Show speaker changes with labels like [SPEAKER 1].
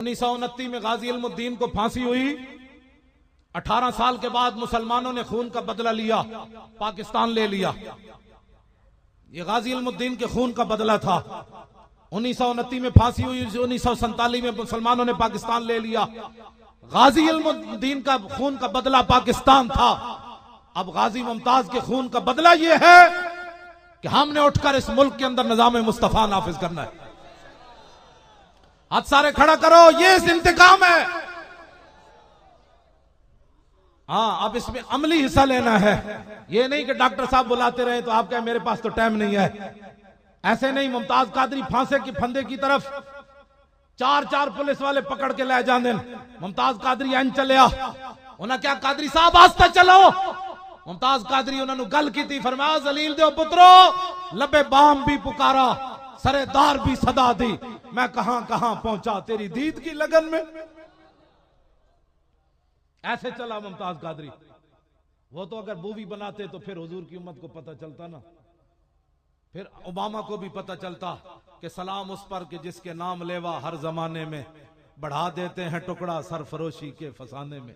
[SPEAKER 1] 1929 में गाजी इल्मुद्दीन को फांसी हुई। 18 साल के बाद मुसलमानों ने खून का बदला लिया, पाकिस्तान ले लिया। ये गाजी इल्मुद्दीन के खून का बदला था। 1929 में फांसी हुई, 1947 में मुसलमानों ने पाकिस्तान ले लिया। गाजी इल्मुद्दीन का खून का बदला पाकिस्तान था। अब गाजी मुमताज के खून का बदला यह है कि हमने उठकर इस मुल्क के अंदर निजाम मुस्तफा नाफिज करना है। हाथ सारे खड़ा करो, ये इस इंतकाम है। हाँ, अब इसमें अमली हिस्सा लेना है। ये नहीं कि डॉक्टर साहब बुलाते रहे तो आप कहें मेरे पास तो टाइम नहीं है। ऐसे नहीं। मुमताज कादरी फांसे की फंदे की तरफ 4 पुलिस वाले पकड़ के ले जाने। मुमताज कादरी एन चलिया, उन्हें क्या कादरी साहब आस्ता चलो। मुमताज कादरी उन्होंने गल की थी, फरमाया जलील दो पुत्रो, लबे बाम भी पुकारा, सरेदार भी सदा दी, मैं कहां कहां पहुंचा तेरी दीद की लगन में। ऐसे चला मुमताज कादरी। वो तो अगर मूवी बनाते तो फिर हुजूर की उम्मत को पता चलता ना, फिर ओबामा को भी पता चलता कि सलाम उस पर कि जिसके नाम लेवा हर जमाने में, बढ़ा देते हैं टुकड़ा सरफरोशी के फसाने में।